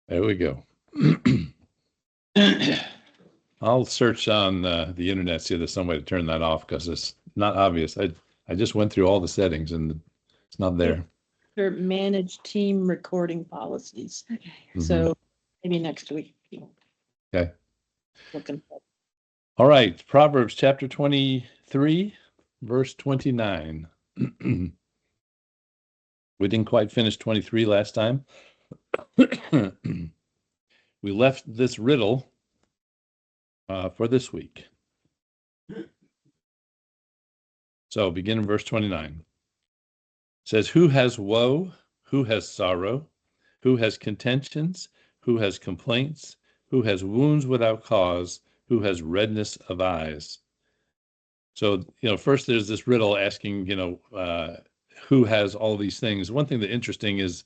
There we go. I'll search on the internet, see if there's some way to turn that off because it's not obvious. I just went through all the settings and it's not there. Or manage team recording policies. So maybe next week. Okay. Looking for. All right. Proverbs chapter 23, verse 29. We didn't quite finish 23 last time. We left this riddle for this week. So begin in verse 29. It says, who has woe? Who has sorrow? Who has contentions? Who has complaints? Who has wounds without cause? Who has redness of eyes? So, first there's this riddle asking, who has all these things? One thing that's interesting is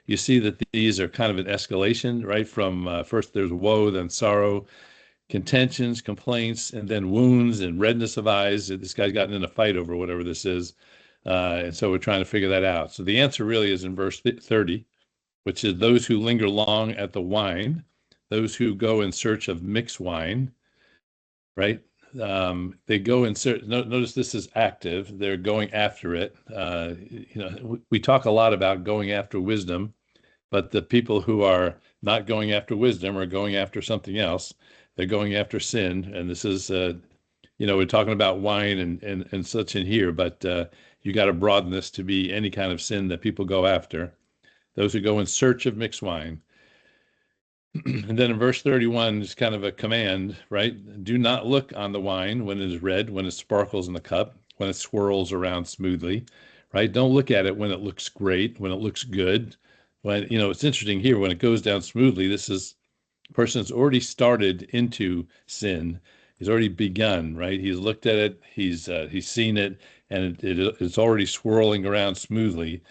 you see that these are kind of an escalation, right? From first there's woe, then sorrow, contentions, complaints, and then wounds and redness of eyes. This guy's gotten in a fight over whatever this is. And so we're trying to figure that out. So the answer really is in verse 30, which is those who linger long at the wine, those who go in search of mixed wine, right? They go in search. Notice this is active. They're going after it. We talk a lot about going after wisdom, but the people who are not going after wisdom are going after something else. They're going after sin. And this is, we're talking about wine and such in here, but you got to broaden this to be any kind of sin that people go after. Those who go in search of mixed wine. And then in verse 31 is kind of a command, right? Do not look on the wine when it is red, when it sparkles in the cup, when it swirls around smoothly, right? Don't look at it when it looks great, when it looks good. When, it's interesting here, when it goes down smoothly, this is a person that's already started into sin. He's already begun, right? He's looked at it, he's seen it, and it's already swirling around smoothly.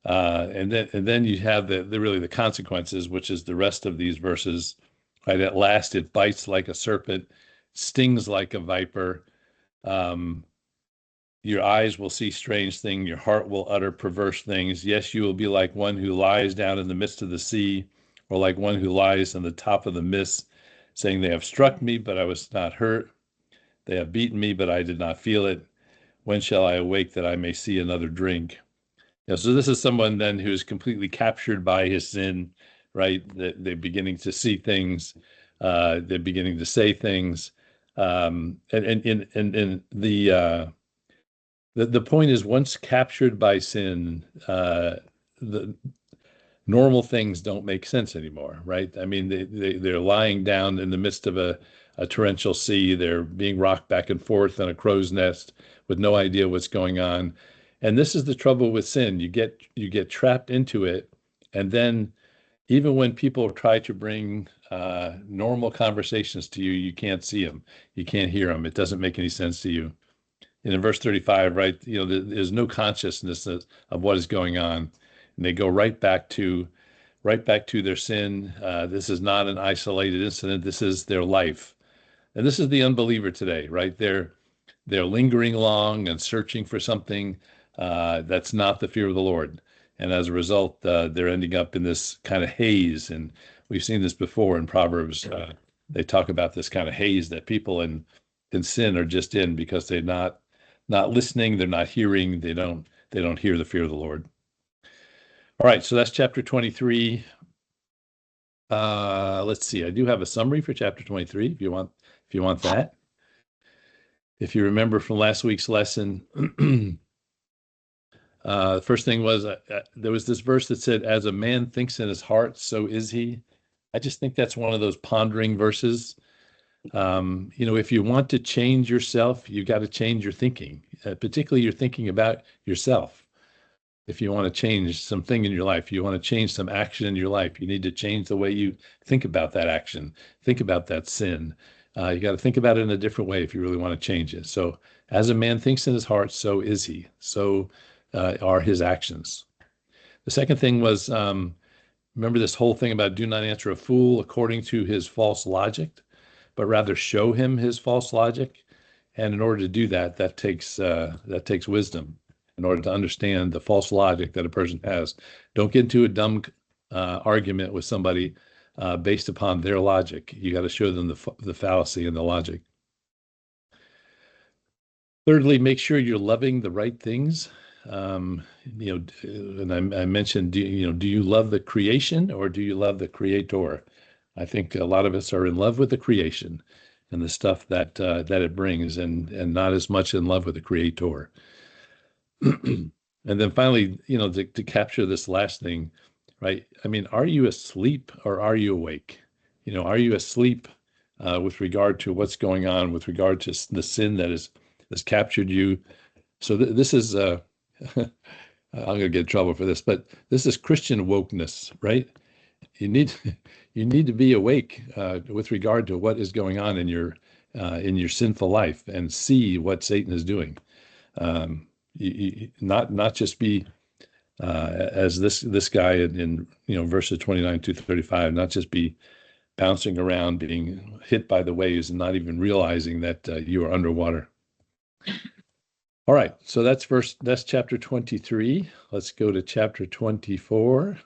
And then you have the consequences, which is the rest of these verses. Right? At last, it bites like a serpent, stings like a viper. Your eyes will see strange things. Your heart will utter perverse things. Yes, you will be like one who lies down in the midst of the sea, or like one who lies on the top of the mist, saying, they have struck me, but I was not hurt. They have beaten me, but I did not feel it. When shall I awake that I may see another drink? So this is someone then who is completely captured by his sin, right? They're beginning to see things, they're beginning to say things, and the point is, once captured by sin, the normal things don't make sense anymore, right? I mean, they're lying down in the midst of a torrential sea. They're being rocked back and forth in a crow's nest with no idea what's going on. And this is the trouble with sin. You get trapped into it, and then even when people try to bring normal conversations to you, you can't see them, you can't hear them. It doesn't make any sense to you. And in verse 35, right, there's no consciousness of what is going on, and they go right back to their sin. This is not an isolated incident. This is their life, and this is the unbeliever today, right? They're lingering long and searching for something that's not the fear of the Lord. And as a result, they're ending up in this kind of haze. And we've seen this before in Proverbs. They talk about this kind of haze that people in sin are just in because they're not listening, they're not hearing, they don't hear the fear of the Lord. All right, so that's chapter 23. Let's see. I do have a summary for chapter 23 if you want that. If you remember from last week's lesson, the first thing was there was this verse that said, as a man thinks in his heart, so is he. I just think that's one of those pondering verses. If you want to change yourself, you got to change your thinking, particularly your thinking about yourself. If you want to change something in your life, you want to change some action in your life, you need to change the way you think about that action, think about that sin. You got to think about it in a different way if you really want to change it. So as a man thinks in his heart, so is he. So are his actions. The second thing was, remember this whole thing about do not answer a fool according to his false logic, but rather show him his false logic. And in order to do that, that takes wisdom in order to understand the false logic that a person has. Don't get into a dumb argument with somebody based upon their logic. You got to show them the fallacy and the logic. Thirdly, make sure you're loving the right things. And I mentioned, do you love the creation or do you love the creator? I think a lot of us are in love with the creation and the stuff that it brings, and not as much in love with the creator. And then finally, to capture this last thing, right? I mean, are you asleep or are you awake? Are you asleep with regard to what's going on, with regard to the sin that has captured you? So this is, I'm going to get in trouble for this, but this is Christian wokeness, right? You need to be awake with regard to what is going on in your sinful life and see what Satan is doing. Not just be as this guy in verses 29 to 35, not just be bouncing around, being hit by the waves, and not even realizing that you are underwater. All right, so that's chapter 23. Let's go to chapter 24.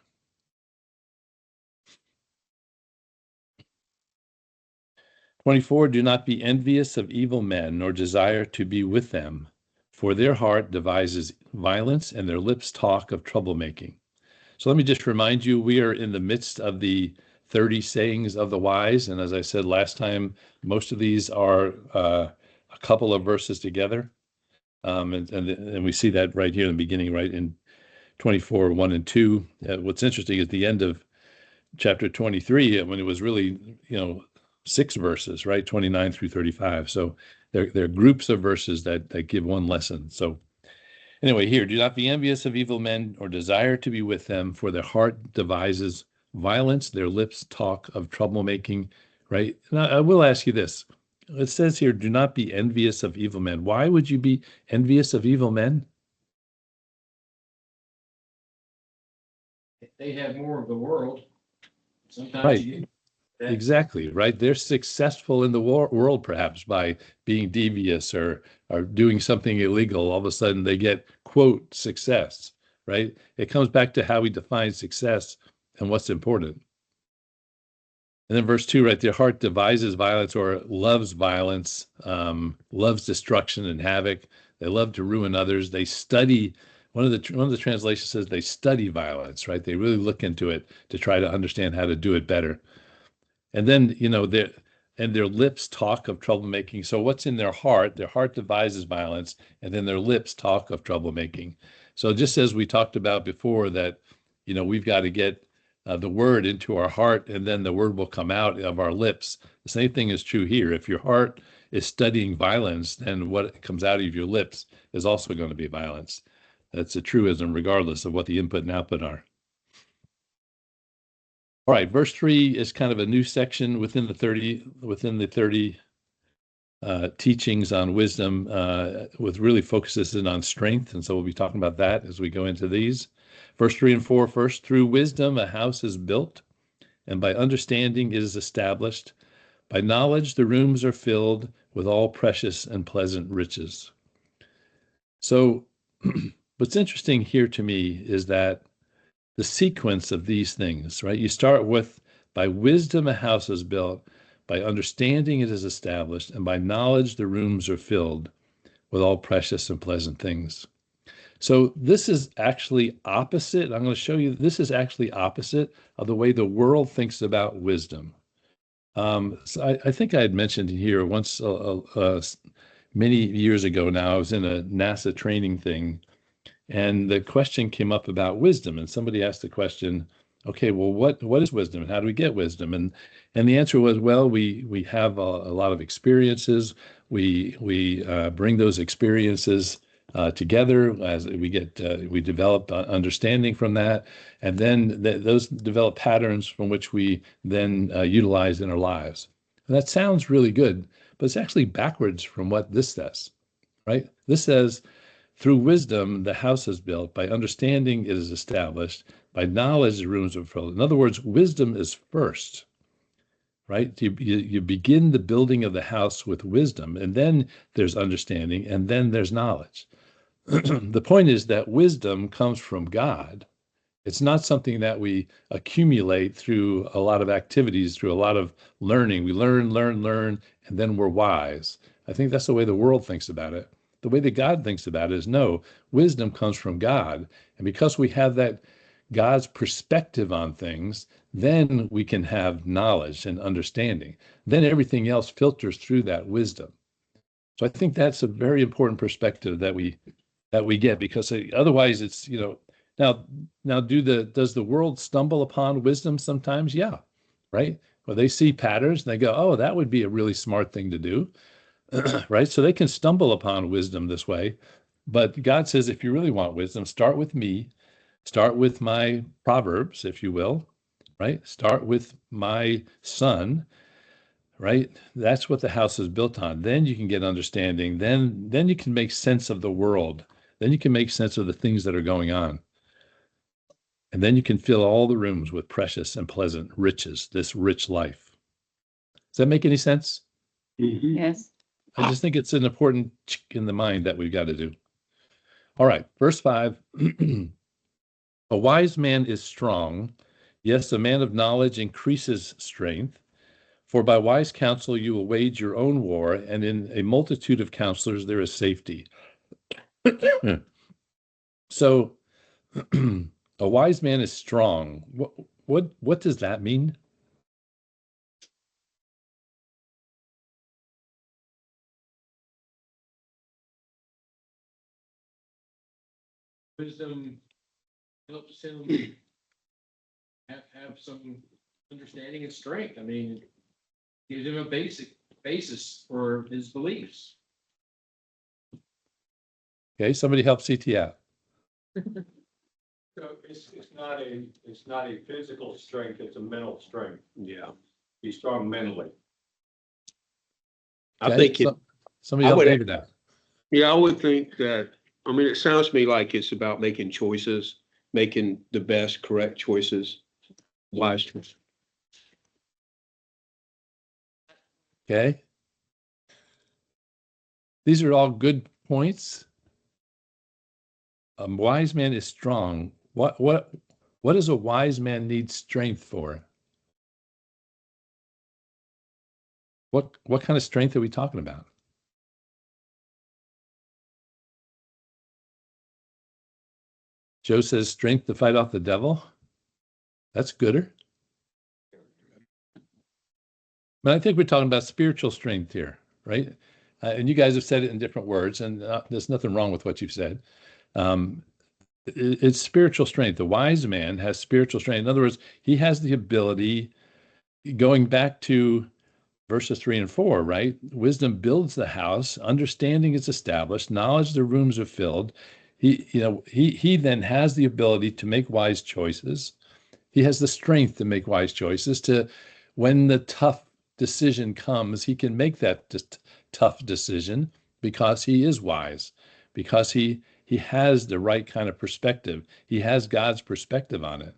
Do not be envious of evil men, nor desire to be with them, for their heart devises violence, and their lips talk of troublemaking. So let me just remind you, we are in the midst of the 30 sayings of the wise, and as I said last time, most of these are a couple of verses together. And we see that right here in the beginning, right in 24, 1 and 2. What's interesting is the end of chapter 23, when it was really, 6 verses, right? 29 through 35. So they're groups of verses that give one lesson. So anyway, here, do not be envious of evil men or desire to be with them, for their heart devises violence, their lips talk of troublemaking, right? And I will ask you this. It says here, do not be envious of evil men. Why would you be envious of evil men? They have more of the world. Sometimes right. Exactly, right? They're successful in the world, perhaps, by being devious or doing something illegal. All of a sudden, they get, quote, success, right? It comes back to how we define success and what's important. And then verse 2, right, their heart devises violence or loves violence, loves destruction and havoc. They love to ruin others. They study, one of the translations says they study violence, right? They really look into it to try to understand how to do it better. And then, their lips talk of troublemaking. So what's in their heart devises violence, and then their lips talk of troublemaking. So just as we talked about before that, we've got to get the word into our heart, and then the word will come out of our lips. The same thing is true here. If your heart is studying violence, then what comes out of your lips is also going to be violence. That's a truism, regardless of what the input and output are. All right, verse 3 is kind of a new section within the 30 teachings on wisdom, with really focuses in on strength, and so we'll be talking about that as we go into these. Verse 3 and 4 first, through wisdom a house is built, and by understanding it is established. By knowledge the rooms are filled with all precious and pleasant riches. So what's interesting here to me is that the sequence of these things, right? You start with, by wisdom a house is built, by understanding it is established, and by knowledge the rooms are filled with all precious and pleasant things. So this is actually opposite. I'm going to show you, this is actually opposite of the way the world thinks about wisdom. So I think I had mentioned here once, many years ago now, I was in a NASA training thing, and the question came up about wisdom, and somebody asked the question, okay, well, what is wisdom, and how do we get wisdom? And the answer was, well, we have a lot of experiences. We bring those experiences together as we develop understanding from that, and then those develop patterns from which we then utilize in our lives. And that sounds really good, but it's actually backwards from what this says, right? This says, through wisdom, the house is built. By understanding, it is established. By knowledge, the rooms are filled. In other words, wisdom is first, right? You begin the building of the house with wisdom, and then there's understanding, and then there's knowledge. The point is that wisdom comes from God, It's not something that we accumulate through a lot of activities, through a lot of learning. We learn, and then we're wise. I think that's the way the world thinks about it. The way that God thinks about it is no, wisdom comes from God. And because we have that God's perspective on things, then we can have knowledge and understanding. Then everything else filters through that wisdom. So I think that's a very important perspective that we get, because otherwise it's, now does the world stumble upon wisdom sometimes? Yeah, right. Well, they see patterns and they go, oh, that would be a really smart thing to do. Right. So they can stumble upon wisdom this way. But God says, if you really want wisdom, start with me, start with my Proverbs, if you will, right? Start with my son, right? That's what the house is built on. Then you can get understanding. Then you can make sense of the world. Then you can make sense of the things that are going on. And then you can fill all the rooms with precious and pleasant riches, this rich life. Does that make any sense? Mhm. Yes. I just think it's an important in the mind that we've got to do. All right, verse 5. A wise man is strong. Yes, a man of knowledge increases strength. For by wise counsel you will wage your own war, and in a multitude of counselors there is safety. So a wise man is strong. What does that mean? Wisdom helps him have some understanding and strength. I mean, gives him a basic basis for his beliefs. Okay, somebody help CT out. So it's not a physical strength, it's a mental strength. Yeah, Be strong mentally. I Okay, think it, somebody I help would- David out. yeah, I would think that, I mean, it sounds to me like it's about making choices, making the best, correct choices, wise choices. Okay. These are all good points. A wise man is strong. What does a wise man need strength for? What kind of strength are we talking about? Joe says strength to fight off the devil. That's gooder. But I think we're talking about spiritual strength here, right? And you guys have said it in different words, and there's nothing wrong with what you've said. It's spiritual strength. The wise man has spiritual strength. In other words, he has the ability, going back to verses 3 and 4, right? Wisdom builds the house, understanding is established, knowledge the rooms are filled. He then has the ability to make wise choices. He has the strength to make wise choices. To when the tough decision comes, he can make that tough decision because he is wise, because he has the right kind of perspective. He has God's perspective on it.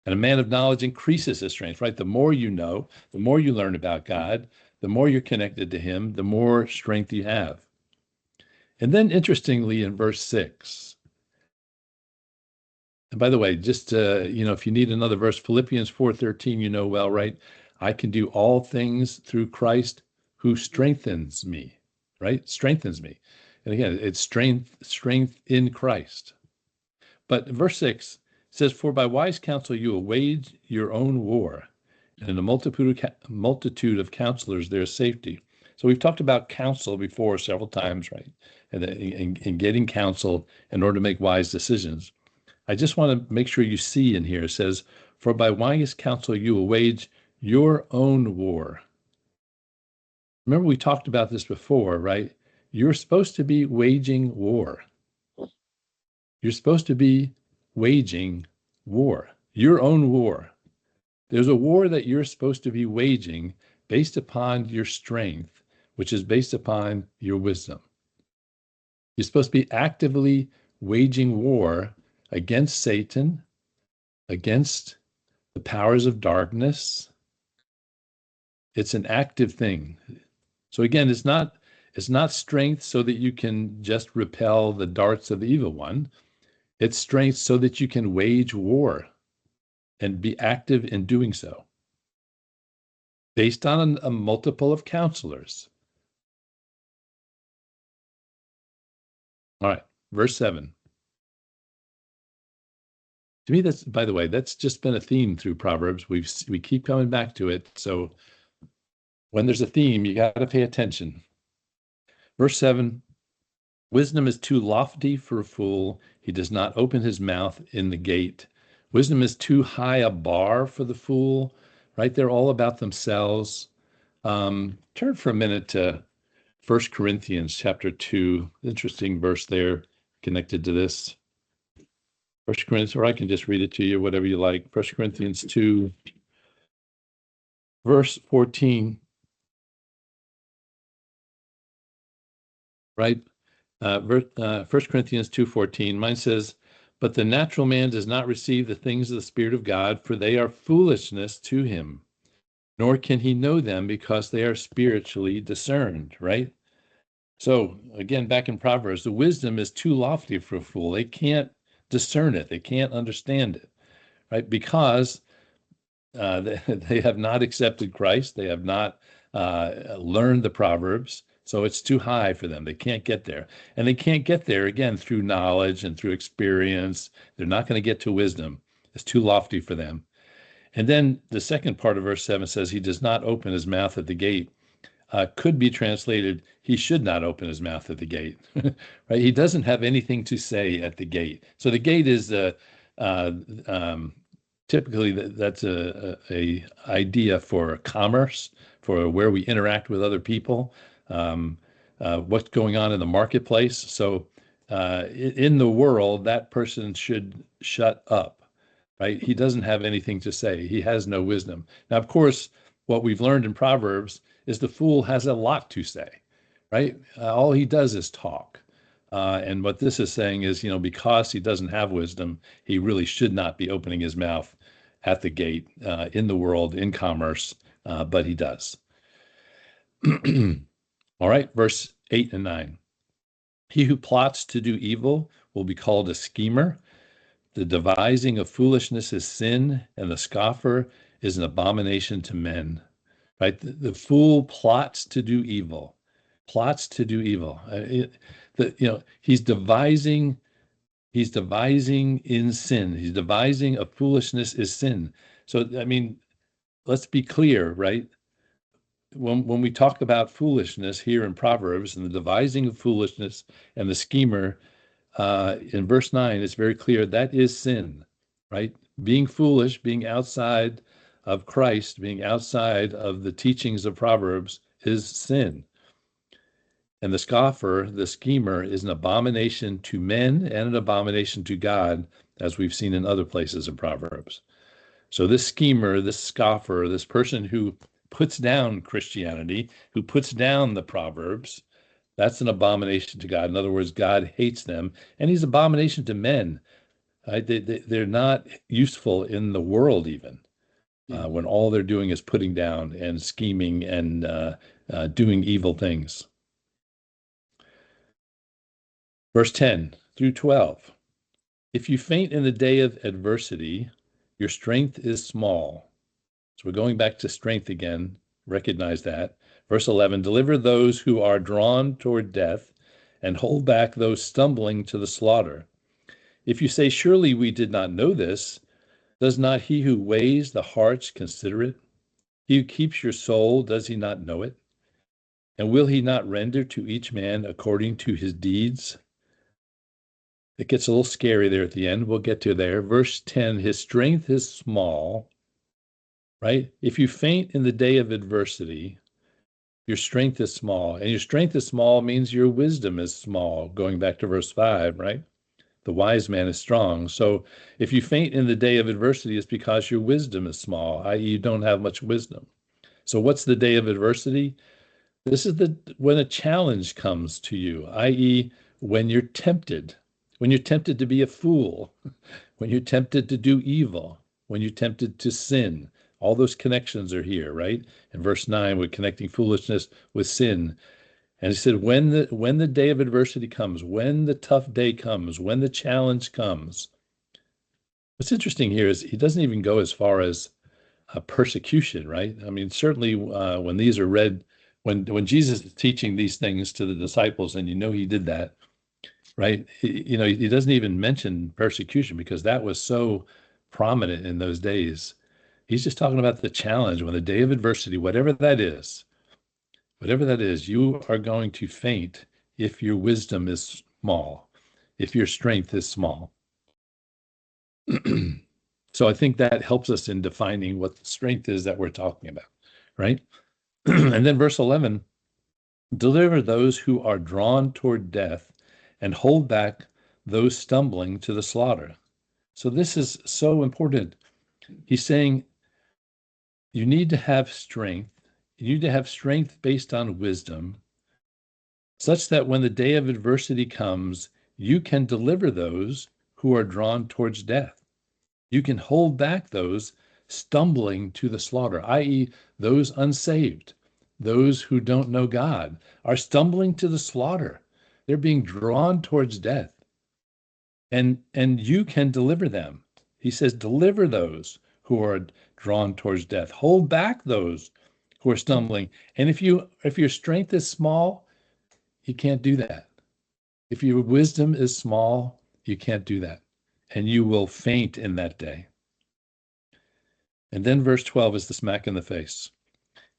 And a man of knowledge increases his strength, right? The more you know, the more you learn about God, the more you're connected to him, the more strength you have. And then interestingly, in verse 6, and by the way, just, if you need another verse, Philippians 4:13, you know well, right? I can do all things through Christ who strengthens me, right? Strengthens me. And again, it's strength in Christ. But verse 6 says, for by wise counsel you will wage your own war, and in a multitude of counselors there is safety. So we've talked about counsel before several times, right? And in getting counsel in order to make wise decisions. I just want to make sure you see in here, it says, for by wise counsel you will wage your own war. Remember, we talked about this before, right? You're supposed to be waging war. You're supposed to be waging war, your own war. There's a war that you're supposed to be waging based upon your strength, which is based upon your wisdom. You're supposed to be actively waging war against Satan, against the powers of darkness. It's an active thing. So again, it's not strength so that you can just repel the darts of the evil one. It's strength so that you can wage war and be active in doing so, based on a multiple of counselors. All right, verse 7. To me, that's, by the way, that's just been a theme through Proverbs. We keep coming back to it. So when there's a theme, you got to pay attention. Verse 7, wisdom is too lofty for a fool. He does not open his mouth in the gate. Wisdom is too high a bar for the fool, right? They're all about themselves. Turn for a minute to 1 Corinthians chapter 2. Interesting verse there connected to this. 1 Corinthians, or I can just read it to you, whatever you like. 1 Corinthians 2, verse 14. Right? 1 Corinthians 2:14. Mine says, but the natural man does not receive the things of the Spirit of God, for they are foolishness to him, nor can he know them because they are spiritually discerned, right? So again, back in Proverbs, the wisdom is too lofty for a fool. They can't discern it. They can't understand it, right? Because they have not accepted Christ. They have not learned the Proverbs. So it's too high for them. They can't get there. And they can't get there, again, through knowledge and through experience. They're not going to get to wisdom. It's too lofty for them. And then the second part of verse 7 says, he does not open his mouth at the gate. Could be translated, he should not open his mouth at the gate. Right? He doesn't have anything to say at the gate. So the gate is typically that's a idea for commerce, for where we interact with other people, what's going on in the marketplace. So in the world, that person should shut up, right? He doesn't have anything to say. He has no wisdom. Now, of course, what we've learned in Proverbs is the fool has a lot to say, right? All he does is talk. And what this is saying is, because he doesn't have wisdom, he really should not be opening his mouth at the gate in the world, in commerce, but he does. All right, verse 8 and 9. He who plots to do evil will be called a schemer. The devising of foolishness is sin, and the scoffer is an abomination to men. Right? The fool plots to do evil, plots to do evil. He's devising in sin. He's devising a foolishness is sin. So, I mean, let's be clear, right? When we talk about foolishness here in Proverbs and the devising of foolishness and the schemer, in verse 9, it's very clear that is sin, right? Being foolish, being outside of Christ, being outside of the teachings of Proverbs is sin. And the scoffer, the schemer, is an abomination to men and an abomination to God, as we've seen in other places in Proverbs. So this schemer, this scoffer, this person who puts down Christianity, who puts down the Proverbs, that's an abomination to God. In other words, God hates them, and he's an abomination to men. Right? They're not useful in the world even, when all they're doing is putting down and scheming and doing evil things. Verse 10 through 12. If you faint in the day of adversity, your strength is small. So we're going back to strength again. Recognize that. Verse 11, deliver those who are drawn toward death and hold back those stumbling to the slaughter. If you say, surely we did not know this, does not he who weighs the hearts consider it? He who keeps your soul, does he not know it? And will he not render to each man according to his deeds? It gets a little scary there at the end. We'll get to there. Verse 10, his strength is small, right? If you faint in the day of adversity, your strength is small. And your strength is small means your wisdom is small, going back to verse 5, right? The wise man is strong. So if you faint in the day of adversity, it's because your wisdom is small, i.e. you don't have much wisdom. So what's the day of adversity? This is when a challenge comes to you, i.e. when you're tempted to be a fool, when you're tempted to do evil, when you're tempted to sin. All those connections are here, right? In verse 9, we're connecting foolishness with sin. And he said, when the day of adversity comes, when the tough day comes, when the challenge comes, what's interesting here is he doesn't even go as far as persecution, right? I mean, certainly when these are read, when Jesus is teaching these things to the disciples, and he did that, right? He doesn't even mention persecution because that was so prominent in those days. He's just talking about the challenge when the day of adversity, whatever that is, you are going to faint if your wisdom is small, if your strength is small. So I think that helps us in defining what the strength is that we're talking about, right? And then verse 11, deliver those who are drawn toward death and hold back those stumbling to the slaughter. So this is so important. He's saying you need to have strength. You need to have strength based on wisdom, such that when the day of adversity comes, you can deliver those who are drawn towards death. You can hold back those stumbling to the slaughter, i.e., those unsaved, those who don't know God, are stumbling to the slaughter. They're being drawn towards death. And you can deliver them. He says, deliver those who are drawn towards death. Hold back those who are stumbling. And if your strength is small, you can't do that. If your wisdom is small, you can't do that. And you will faint in that day. And then verse 12 is the smack in the face.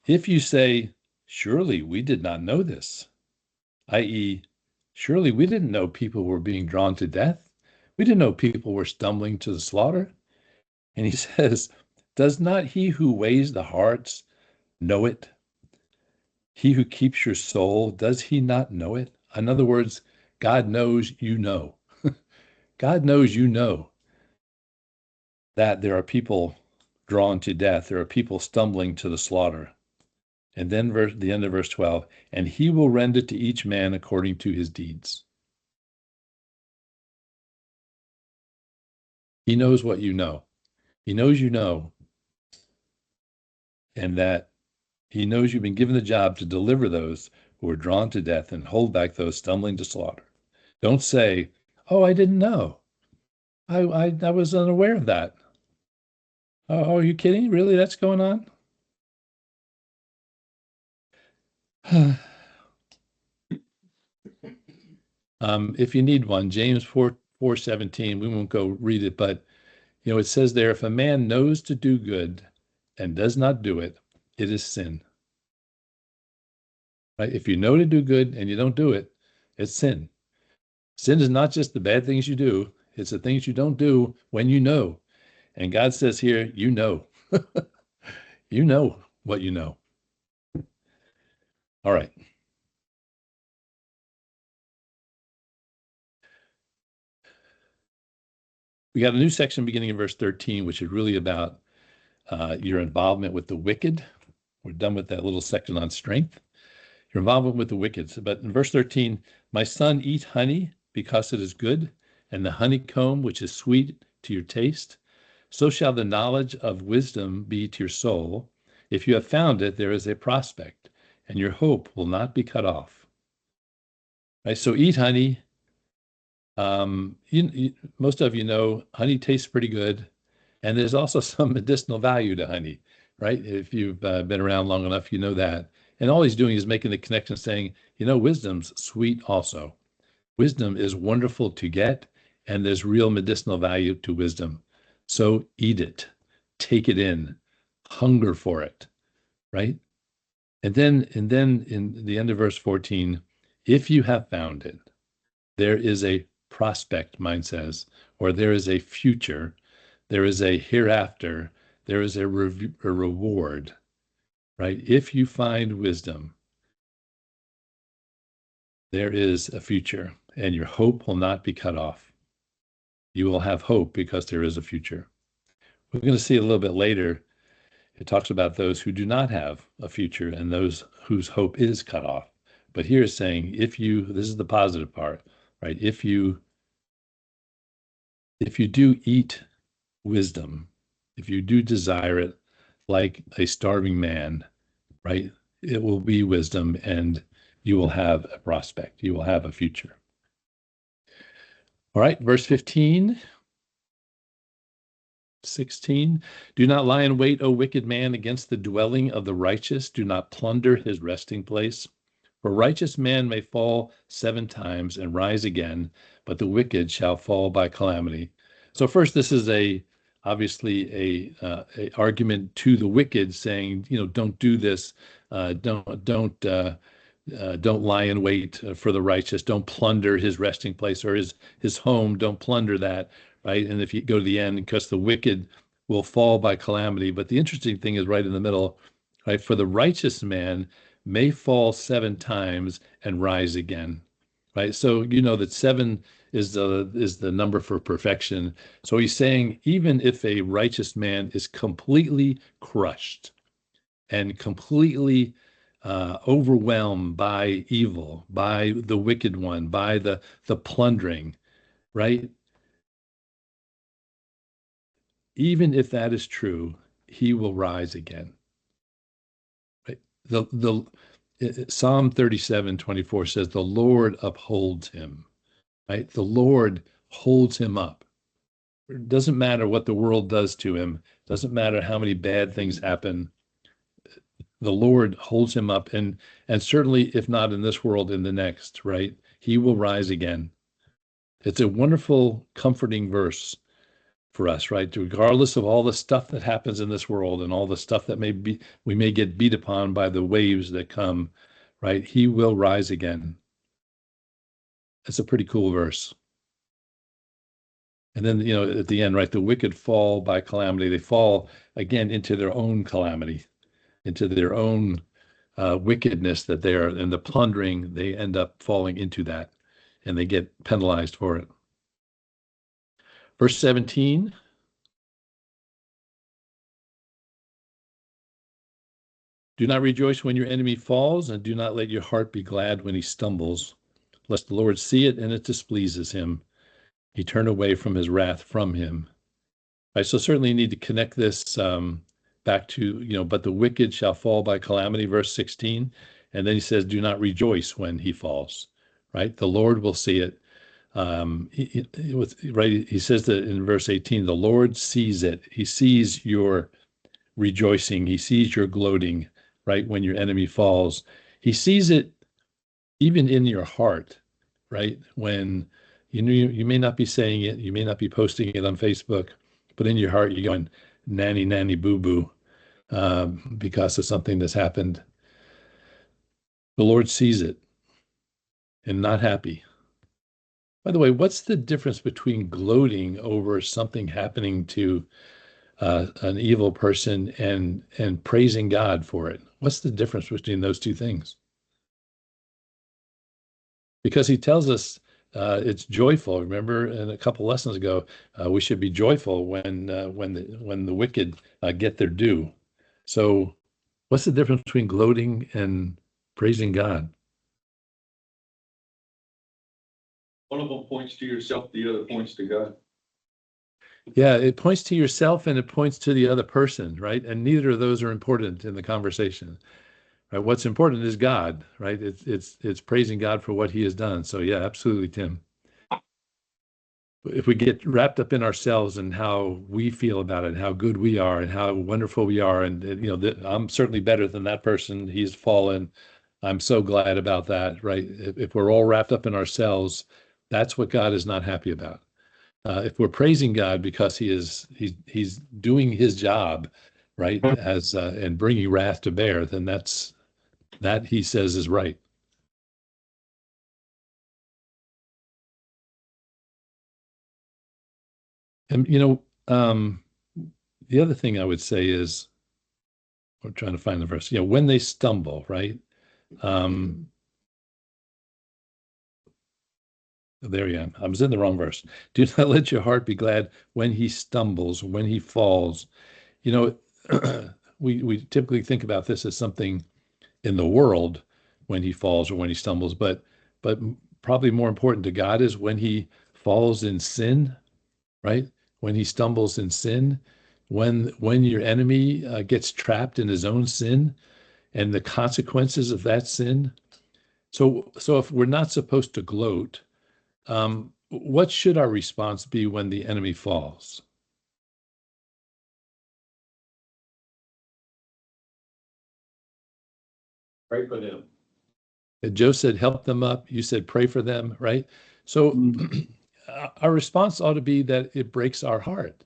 If you say, surely we did not know this, i.e., surely we didn't know people were being drawn to death. We didn't know people were stumbling to the slaughter. And he says, does not he who weighs the hearts know it? He who keeps your soul, does he not know it? In other words, God knows you know. God knows you know that there are people drawn to death. There are people stumbling to the slaughter. And then the end of verse 12, and he will render to each man according to his deeds. He knows what you know. He knows you know, and that he knows you've been given the job to deliver those who are drawn to death and hold back those stumbling to slaughter. Don't say, oh, I didn't know. I was unaware of that. Oh, are you kidding? Really? That's going on? If you need one, James 4:17, we won't go read it, but it says there, if a man knows to do good and does not do it, it is sin. Right? If you know to do good and you don't do it, it's sin. Sin is not just the bad things you do, it's the things you don't do when you know. And God says here, you know. You know what you know. All right. We got a new section beginning in verse 13, which is really about your involvement with the wicked. We're done with that little section on strength. Your involvement with the wicked. But in verse 13, my son, eat honey because it is good, and the honeycomb which is sweet to your taste. So shall the knowledge of wisdom be to your soul. If you have found it, there is a prospect, and your hope will not be cut off. Right, so eat honey. Most of you know honey tastes pretty good, and there's also some medicinal value to honey, right? If you've been around long enough, you know that. And all he's doing is making the connection, saying, wisdom's sweet also. Wisdom is wonderful to get, and there's real medicinal value to wisdom. So eat it, take it in, hunger for it, right? And then in the end of verse 14, if you have found it, there is a prospect, mine says, or there is a future, there is a hereafter, there is a reward, right? If you find wisdom, there is a future, and your hope will not be cut off. You will have hope because there is a future. We're going to see a little bit later, it talks about those who do not have a future and those whose hope is cut off. But here it's saying, this is the positive part, right? If you do eat wisdom, if you do desire it like a starving man, right, it will be wisdom, and you will have a prospect. You will have a future. All right, verse 15. 16, do not lie in wait, O wicked man, against the dwelling of the righteous. Do not plunder his resting place. For a righteous man may fall 7 times and rise again, but the wicked shall fall by calamity. So first, this is obviously a argument to the wicked, saying, don't do this. Don't lie in wait for the righteous. Don't plunder his resting place or his home. Don't plunder that. Right. And if you go to the end, because the wicked will fall by calamity. But the interesting thing is right in the middle, right? For the righteous man may fall 7 times and rise again. Right. So that 7 is the number for perfection. So he's saying, even if a righteous man is completely crushed and completely overwhelmed by evil, by the wicked one, by the plundering, right? Even if that is true, he will rise again. Right? Psalm 37:24 says, the Lord upholds him. Right? The Lord holds him up. It doesn't matter what the world does to him. It doesn't matter how many bad things happen. The Lord holds him up, and certainly, if not in this world, in the next, right? He will rise again. It's a wonderful, comforting verse for us, right? Regardless of all the stuff that happens in this world and all the stuff that we may get beat upon by the waves that come, right? He will rise again. That's a pretty cool verse. And then, at the end, right, the wicked fall by calamity. They fall again into their own calamity, into their own wickedness that they are, and the plundering, they end up falling into that, and they get penalized for it. Verse 17. Do not rejoice when your enemy falls, and do not let your heart be glad when he stumbles, lest the Lord see it and it displeases him. He turn away from his wrath from him. Right, so certainly you need to connect this back to, but the wicked shall fall by calamity, verse 16. And then he says, do not rejoice when he falls, right? The Lord will see it. He says that in verse 18, the Lord sees it. He sees your rejoicing. He sees your gloating, right? When your enemy falls, he sees it even in your heart, right? When you may not be saying it, you may not be posting it on Facebook, but in your heart, you're going, nanny, nanny, boo, boo, because of something that's happened. The Lord sees it and not happy. By the way, what's the difference between gloating over something happening to an evil person and praising God for it? What's the difference between those two things? Because he tells us it's joyful. Remember, in a couple lessons ago, we should be joyful when the wicked get their due. So, what's the difference between gloating and praising God? One of them points to yourself, the other points to God. Yeah, it points to yourself and it points to the other person, right? And neither of those are important in the conversation. Right? What's important is God, right? It's praising God for what he has done. So yeah, absolutely, Tim. If we get wrapped up in ourselves and how we feel about it, how good we are and how wonderful we are, and I'm certainly better than that person. He's fallen. I'm so glad about that, right? If we're all wrapped up in ourselves, that's what God is not happy about. If we're praising God because he's doing his job, right, as and bringing wrath to bear, then that he says is right. And the other thing I would say is, I'm trying to find the verse. When they stumble, right? There you are. I was in the wrong verse. Do not let your heart be glad when he stumbles, when he falls. We typically think about this as something in the world when he falls or when he stumbles, but probably more important to God is when he falls in sin, right? When he stumbles in sin, when your enemy gets trapped in his own sin and the consequences of that sin. So if we're not supposed to gloat, what should our response be when the enemy falls? Pray for them. Joe said, help them up. You said, pray for them, right? So our response ought to be that it breaks our heart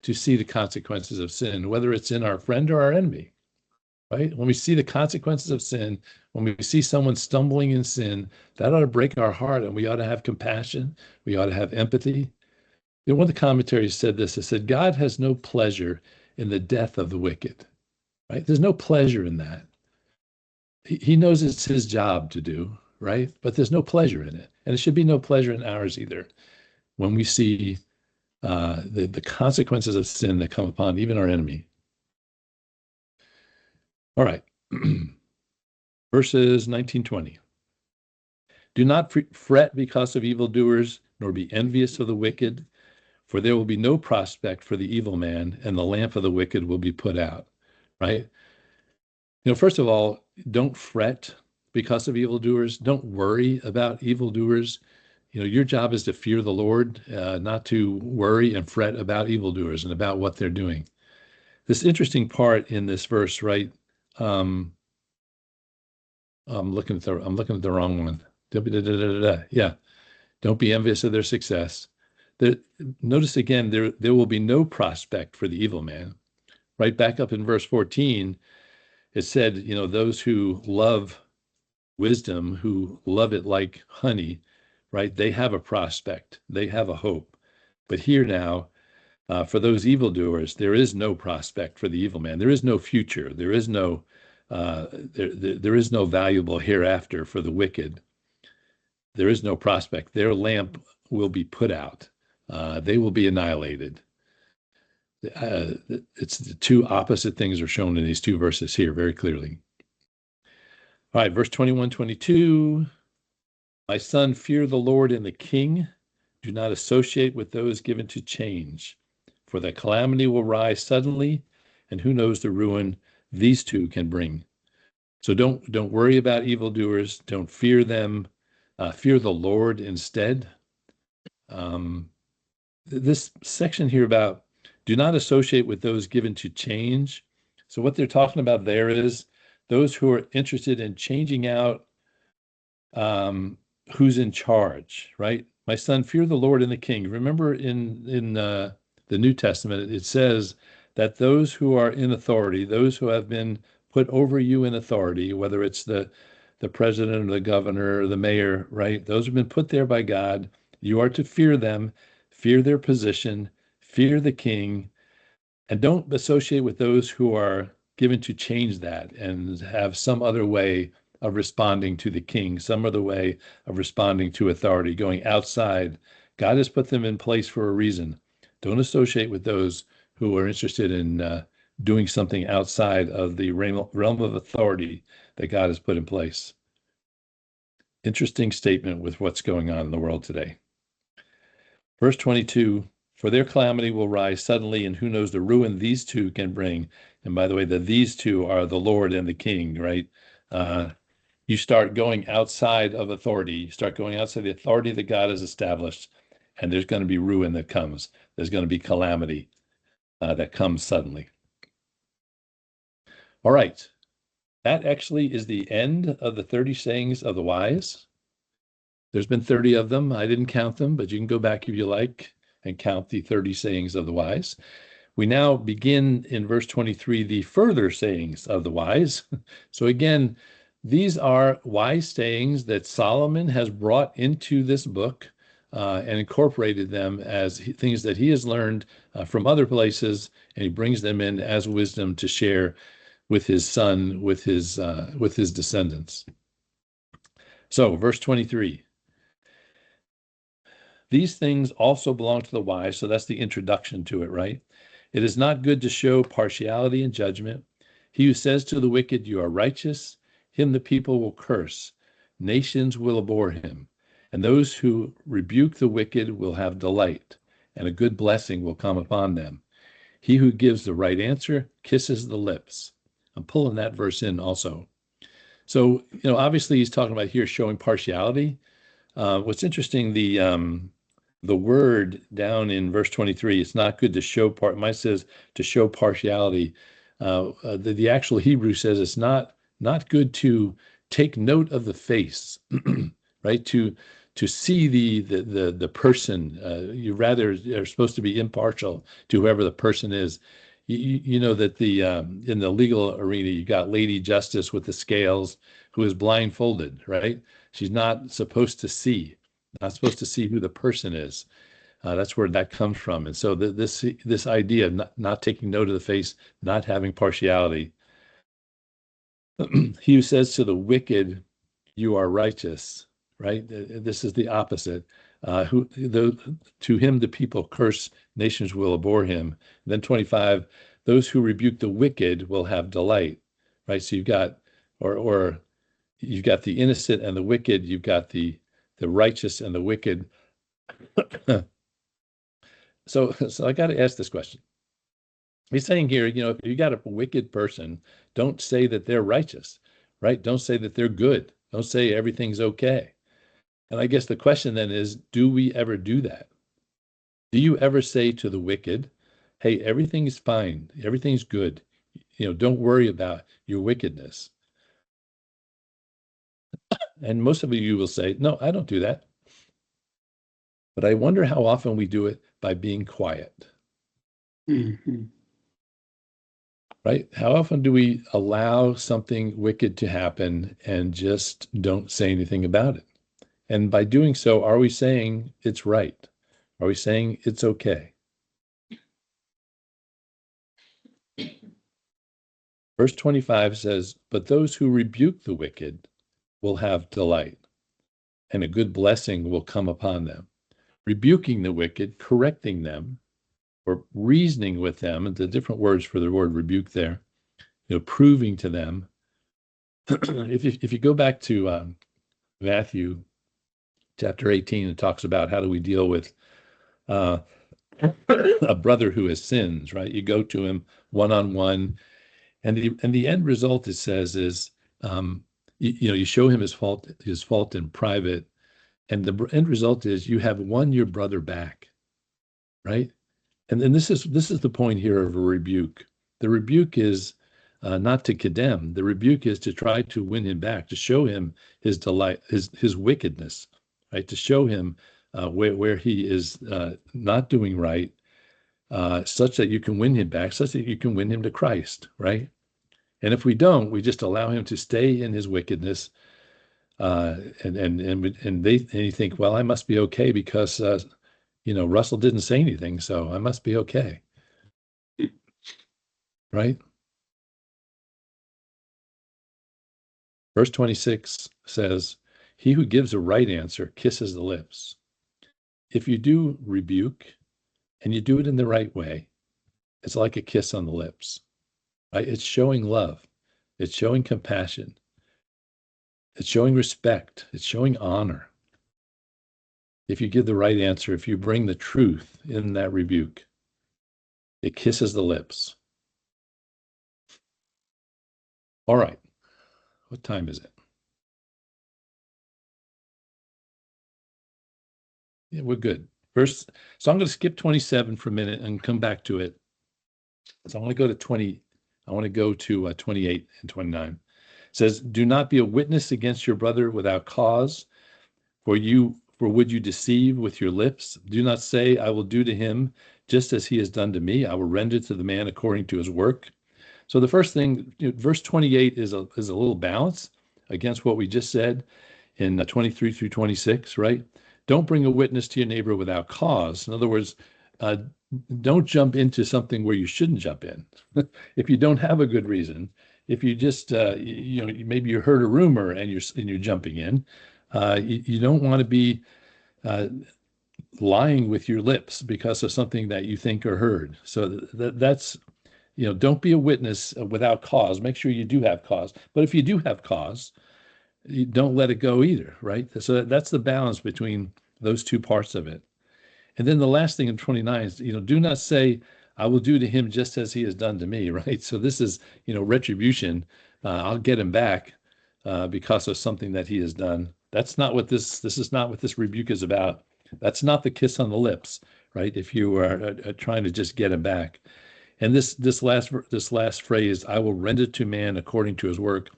to see the consequences of sin, whether it's in our friend or our enemy, right? When we see the consequences of sin, when we see someone stumbling in sin, that ought to break our heart, and we ought to have compassion. We ought to have empathy. You know, one of the commentaries said this. It said, God has no pleasure in the death of the wicked, right? There's no pleasure in that. He knows it's his job to do, right? But there's no pleasure in it. And it should be no pleasure in ours either. When we see the consequences of sin that come upon even our enemy. All right. Verses 19-20. Do not fret because of evildoers, nor be envious of the wicked, for there will be no prospect for the evil man, and the lamp of the wicked will be put out. Right? You know, first of all, don't fret because of evildoers. Don't worry about evildoers. You know, your job is to fear the Lord, not to worry and fret about evildoers and about what they're doing. This interesting part in this verse, right? I'm looking at the wrong one. Yeah. Don't be envious of their success. Notice again, there will be no prospect for the evil man. Right back up in verse 14, it said, you know, those who love wisdom, who love it like honey, right? They have a prospect. They have a hope. But here now, for those evildoers, there is no prospect for the evil man. There is no future. There is no there is no valuable hereafter for the wicked. There is no prospect. Their lamp will be put out. They will be annihilated. It's the two opposite things are shown in these two verses here very clearly. All right, verse 21-22. My son, fear the Lord and the king. Do not associate with those given to change, for the calamity will rise suddenly, and who knows the ruin these two can bring. So don't worry about evildoers. Don't fear them. Fear the Lord instead. This section here about do not associate with those given to change. So what they're talking about there is those who are interested in changing out who's in charge, right? My son, fear the Lord and the king. Remember in the New Testament, it says that those who are in authority, those who have been put over you in authority, whether it's the president or the governor or the mayor, right? Those have been put there by God. You are to fear them, fear their position, fear the king, and don't associate with those who are given to change that and have some other way of responding to the king, some other way of responding to authority, going outside. God has put them in place for a reason. Don't associate with those who are interested in doing something outside of the realm of authority that God has put in place. Interesting statement with what's going on in the world today. Verse 22, for their calamity will rise suddenly, and who knows the ruin these two can bring. And by the way, these two are the Lord and the king, right? You start going outside of authority. You start going outside the authority that God has established, and there's going to be ruin that comes. There's going to be calamity that comes suddenly. All right. That actually is the end of the 30 sayings of the wise. There's been 30 of them. I didn't count them, but you can go back if you like and count the 30 sayings of the wise. We now begin in verse 23, the further sayings of the wise. So again, these are wise sayings that Solomon has brought into this book and incorporated them as things that he has learned from other places, and he brings them in as wisdom to share with his son, with his descendants. So, verse 23. These things also belong to the wise, so that's the introduction to it, right? It is not good to show partiality in judgment. He who says to the wicked, you are righteous, him the people will curse. Nations will abhor him. And those who rebuke the wicked will have delight, and a good blessing will come upon them. He who gives the right answer kisses the lips. I'm pulling that verse in also. So, obviously he's talking about here showing partiality. What's interesting, the word down in verse 23, it's not good to show mine says to show partiality. The actual Hebrew says it's not good to take note of the face, right? To see the person. You rather are supposed to be impartial to whoever the person is. You know that in the legal arena, you got Lady Justice with the scales who is blindfolded, right? She's not supposed to see who the person is. That's where that comes from. And so this idea of not taking note of the face, not having partiality. He who says to the wicked, you are righteous, right? This is the opposite. To him the people curse, nations will abhor him. Then 25, those who rebuke the wicked will have delight, right? So you've got, or you've got the innocent and the wicked, you've got the righteous and the wicked. So I got to ask this question. He's saying here, if you got a wicked person, don't say that they're righteous, right? Don't say that they're good. Don't say everything's okay. And I guess the question then is, do we ever do that? Do you ever say to the wicked, hey, everything's fine, everything's good, don't worry about your wickedness? And most of you will say, no, I don't do that. But I wonder how often we do it by being quiet. Mm-hmm. Right? How often do we allow something wicked to happen and just don't say anything about it? And by doing so, are we saying it's right? Are we saying it's okay? Verse 25 says, but those who rebuke the wicked will have delight, and a good blessing will come upon them. Rebuking the wicked, correcting them, or reasoning with them, and the different words for the word rebuke there, proving to them. If you go back to Matthew chapter 18, it talks about how do we deal with a brother who has sins, right? You go to him one-on-one, and the end result, it says, is you show him his fault in private, and the end result is you have won your brother back, right? And then this is the point here of a rebuke. The rebuke is not to condemn. The rebuke is to try to win him back, to show him his delight, his wickedness, right? To show him where he is not doing right, such that you can win him back, such that you can win him to Christ, right? And if we don't, we just allow him to stay in his wickedness, and you think, well, I must be okay because Russell didn't say anything, so I must be okay, right? Verse 26 says, he who gives a right answer kisses the lips. If you do rebuke and you do it in the right way, it's like a kiss on the lips, right? It's showing love. It's showing compassion. It's showing respect. It's showing honor. If you give the right answer, if you bring the truth in that rebuke, it kisses the lips. All right. What time is it? Yeah, we're good. So I'm going to skip 27 for a minute and come back to it. So I want to go to 20. I want to go to 28 and 29. It says, do not be a witness against your brother without cause, for would you deceive with your lips? Do not say, I will do to him just as he has done to me. I will render to the man according to his work. So the first thing, verse 28 is a little balance against what we just said in 23 through 26, right? Don't bring a witness to your neighbor without cause. In other words, don't jump into something where you shouldn't jump in. If you don't have a good reason, if you just, maybe you heard a rumor and you're jumping in, you don't want to be lying with your lips because of something that you think or heard. So that's, don't be a witness without cause. Make sure you do have cause. But if you do have cause, you don't let it go either, right? So that's the balance between those two parts of it. And then the last thing in 29 is, do not say, I will do to him just as he has done to me, right? So this is, retribution. I'll get him back because of something that he has done. This is not what this rebuke is about. That's not the kiss on the lips, right? If you are trying to just get him back. And this last phrase, I will render to man according to his work.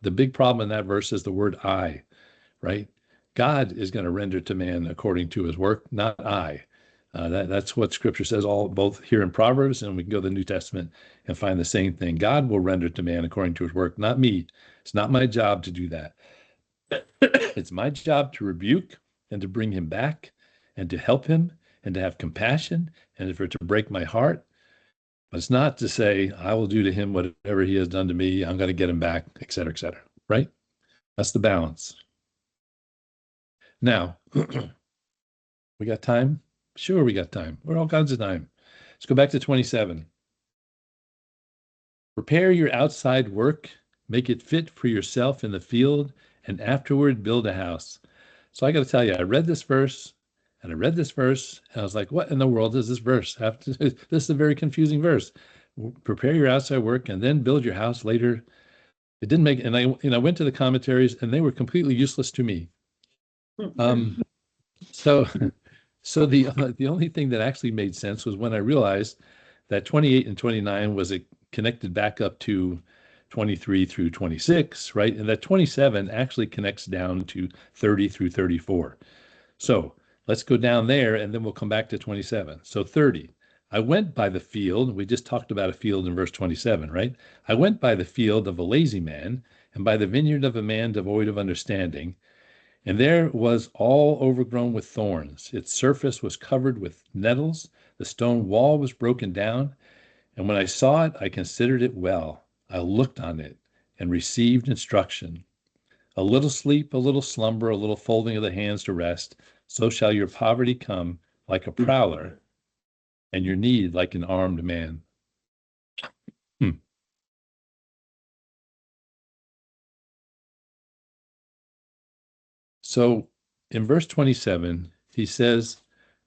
The big problem in that verse is the word I, right? God is going to render to man according to his work, not I. That's what Scripture says, both here in Proverbs, and we can go to the New Testament and find the same thing. God will render to man according to his work, not me. It's not my job to do that. It's my job to rebuke and to bring him back and to help him and to have compassion and for it to break my heart. But it's not to say, I will do to him whatever he has done to me. I'm going to get him back, et cetera, right? That's the balance. Now, we got time? Sure, we got time. We're all kinds of time. Let's go back to 27. Prepare your outside work, make it fit for yourself in the field, and afterward build a house. So I got to tell you, I read this verse, and I was like, what in the world does this verse have to do? This is a very confusing verse. Prepare your outside work and then build your house later. It didn't make, and I went to the commentaries, and they were completely useless to me. So the only thing that actually made sense was when I realized that 28 and 29 was connected back up to 23 through 26, right? And that 27 actually connects down to 30 through 34. So let's go down there and then we'll come back to 27. So 30, I went by the field. We just talked about a field in verse 27, right? I went by the field of a lazy man and by the vineyard of a man devoid of understanding. And there was all overgrown with thorns. Its surface was covered with nettles. The stone wall was broken down. And when I saw it, I considered it well. I looked on it and received instruction. A little sleep, a little slumber, a little folding of the hands to rest. So shall your poverty come like a prowler, and your need like an armed man. So in verse 27, he says,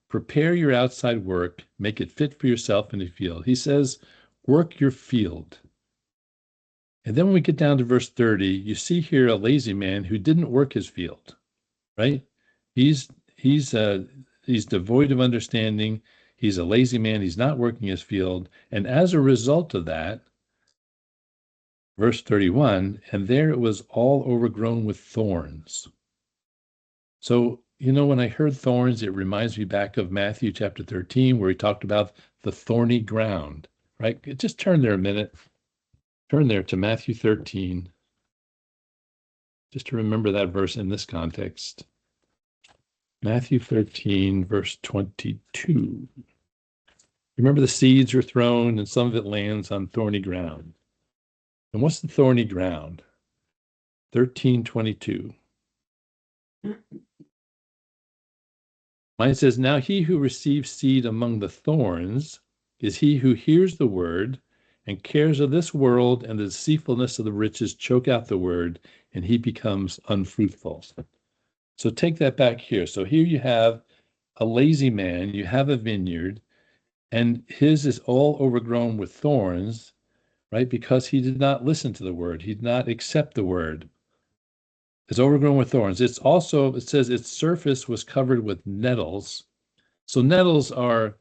prepare your outside work, make it fit for yourself in the field. He says, work your field. And then when we get down to verse 30, you see here a lazy man who didn't work his field, right? He's devoid of understanding. He's a lazy man. He's not working his field. And as a result of that, verse 31, and there it was all overgrown with thorns. So, when I heard thorns, it reminds me back of Matthew chapter 13, where he talked about the thorny ground, right? Just turn there a minute. Turn there to Matthew 13, just to remember that verse in this context. Matthew 13, verse 22. Remember the seeds are thrown and some of it lands on thorny ground. And what's the thorny ground? 13:22. Mine says, now he who receives seed among the thorns is he who hears the word, and cares of this world and the deceitfulness of the riches choke out the word, and he becomes unfruitful. So take that back here. So here you have a lazy man, you have a vineyard, and his is all overgrown with thorns, right? Because he did not listen to the word. He did not accept the word. It's overgrown with thorns. It says its surface was covered with nettles. So nettles are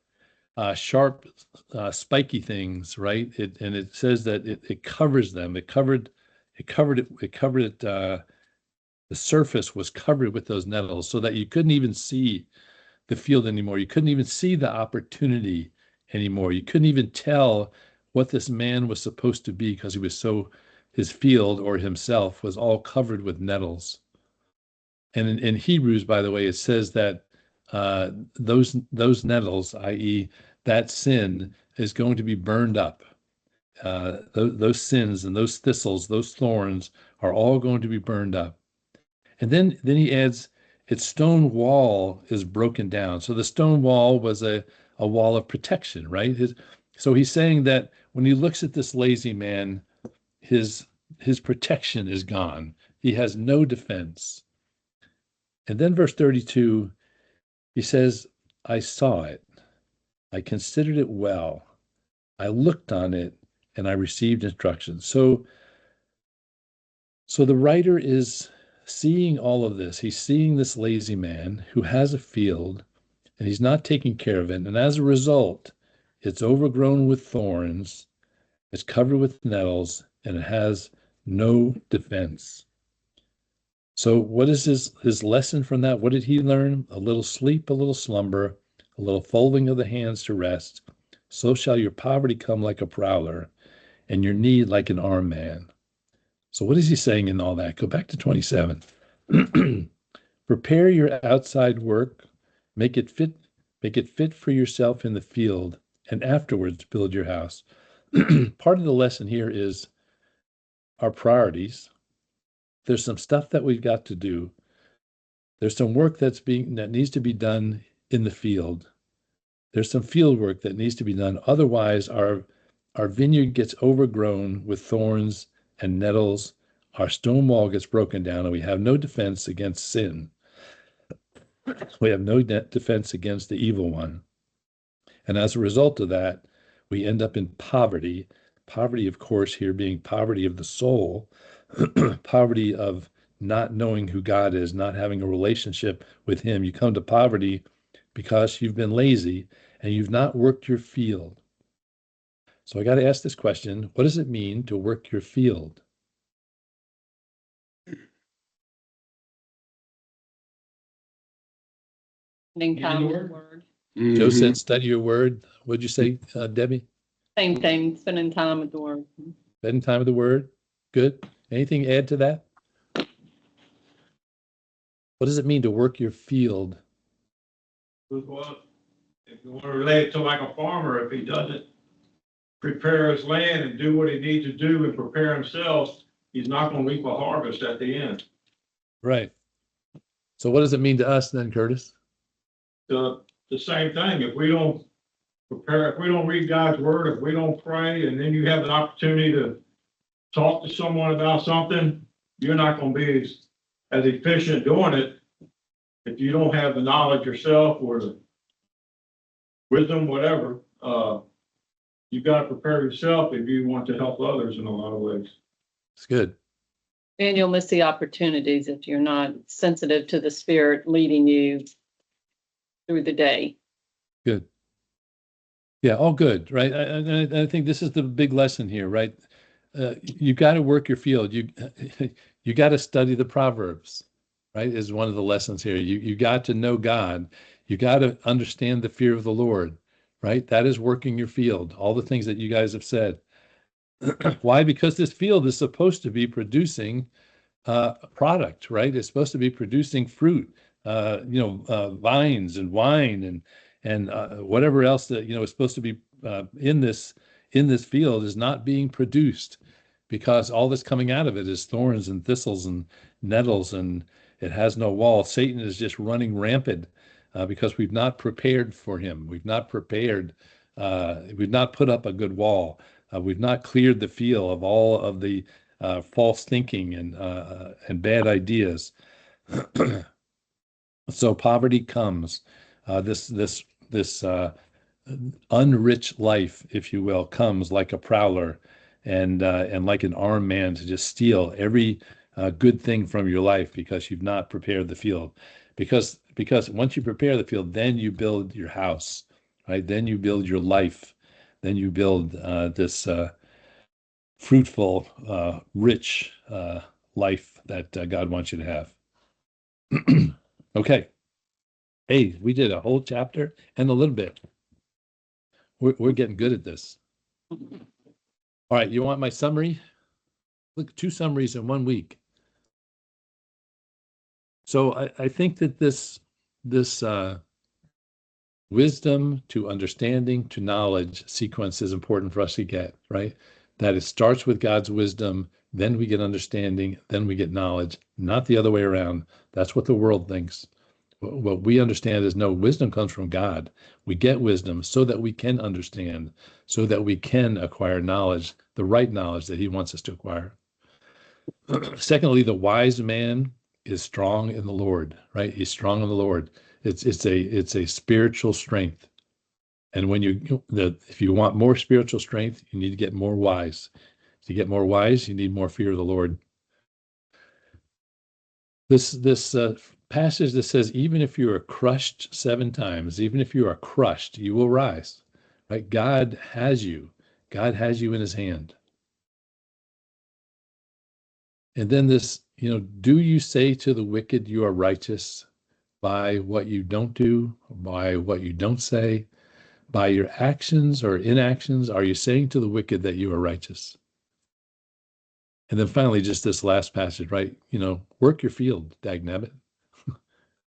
sharp, spiky things, right? And it says that it covers them. The surface was covered with those nettles so that you couldn't even see the field anymore. You couldn't even see the opportunity anymore. You couldn't even tell what this man was supposed to be because his field or himself was all covered with nettles. And in Hebrews, by the way, it says that those nettles, i.e., that sin, is going to be burned up. Those sins and those thistles, those thorns, are all going to be burned up. And then he adds, its stone wall is broken down. So the stone wall was a wall of protection, right? So he's saying that when he looks at this lazy man, his protection is gone. He has no defense. And then verse 32, he says, I saw it. I considered it well. I looked on it and I received instructions. So So the writer is seeing all of this. He's seeing this lazy man who has a field and he's not taking care of it. And as a result, it's overgrown with thorns, it's covered with nettles, and it has no defense. So what is his lesson from that? What did he learn? A little sleep, a little slumber, a little folding of the hands to rest. So shall your poverty come like a prowler, and your need like an armed man. So what is he saying in all that? Go back to 27. Prepare your outside work, make it fit for yourself in the field, and afterwards build your house. Part of the lesson here is our priorities. There's some stuff that we've got to do. There's some work that needs to be done in the field. There's some field work that needs to be done. Otherwise, our vineyard gets overgrown with thorns and nettles. Our stone wall gets broken down, and we have no defense against sin. We have no defense against the evil one. And as a result of that, we end up in poverty. Poverty, of course, here being poverty of the soul, poverty of not knowing who God is, not having a relationship with him. You come to poverty because you've been lazy and you've not worked your field. So I got to ask this question: what does it mean to work your field? Spending time with the Word. word. Joe said, study your word. What'd you say, Debbie? Same thing, spending time with the word. Spending time with the word. Good. Anything to add to that? What does it mean to work your field? Well, if you want to relate it to like a farmer, if he doesn't prepare his land and do what he needs to do and prepare himself, he's not going to reap a harvest at the end. Right. So what does it mean to us then, Curtis? The same thing. If we don't prepare, if we don't read God's word, if we don't pray, and then you have an opportunity to talk to someone about something, you're not going to be as efficient doing it if you don't have the knowledge yourself or the wisdom, whatever. You've got to prepare yourself if you want to help others in a lot of ways. It's good. And you'll miss the opportunities if you're not sensitive to the Spirit leading you through the day. Good. Yeah, all good, right? I think this is the big lesson here, right? You got to work your field. You got to study the Proverbs, right? Is one of the lessons here. You got to know God. You got to understand the fear of the Lord, right? That is working your field. All the things that you guys have said. Why? Because this field is supposed to be producing a product, right? It's supposed to be producing fruit, vines and wine and whatever else that is supposed to be in this field is not being produced, because all that's coming out of it is thorns and thistles and nettles, and it has no wall. Satan is just running rampant because we've not prepared for him. We've not prepared. We've not put up a good wall. We've not cleared the field of all of the false thinking and bad ideas. So poverty comes. This unrich life, if you will, comes like a prowler and like an armed man to just steal every good thing from your life because you've not prepared the field. Because once you prepare the field, then you build your house, right? Then you build your life. Then you build this fruitful, rich life that God wants you to have. Okay. Hey, we did a whole chapter and a little bit. We're getting good at this. All right, you want my summary? Look, 2 summaries in 1 week. So I think that this wisdom to understanding to knowledge sequence is important for us to get, right? That it starts with God's wisdom, then we get understanding, then we get knowledge, not the other way around. That's what the world thinks. What we understand is no, wisdom comes from God. We get wisdom so that we can understand, so that we can acquire knowledge, the right knowledge that he wants us to acquire. Secondly, the wise man is strong in the Lord, right? He's strong in the Lord. It's a spiritual strength. And when if you want more spiritual strength, you need to get more wise. To get more wise, you need more fear of the Lord. This passage that says, even if you are crushed 7 times, even if you are crushed, you will rise, right? God has you. God has you in his hand. And then this, do you say to the wicked, you are righteous by what you don't do, by what you don't say, by your actions or inactions? Are you saying to the wicked that you are righteous? And then finally, just this last passage, right? Work your field, dagnabbit.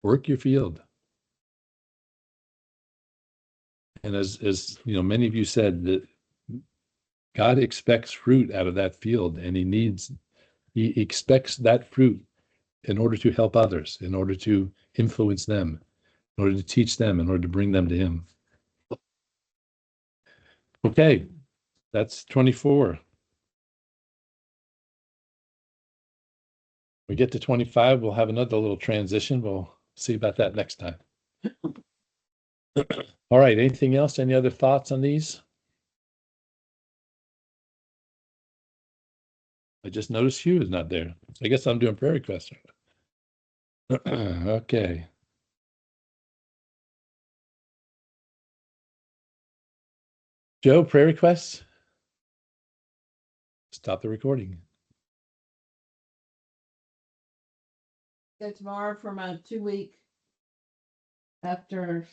Work your field. And as many of you said, that God expects fruit out of that field, and he expects that fruit in order to help others, in order to influence them, in order to teach them, in order to bring them to him. Okay, that's 24. We get to 25, we'll have another little transition. We'll see about that next time. All right, anything else? Any other thoughts on these? I just noticed Hugh is not there. I guess I'm doing prayer requests. Okay. Joe, prayer requests? Stop the recording. Go tomorrow for my 2-week after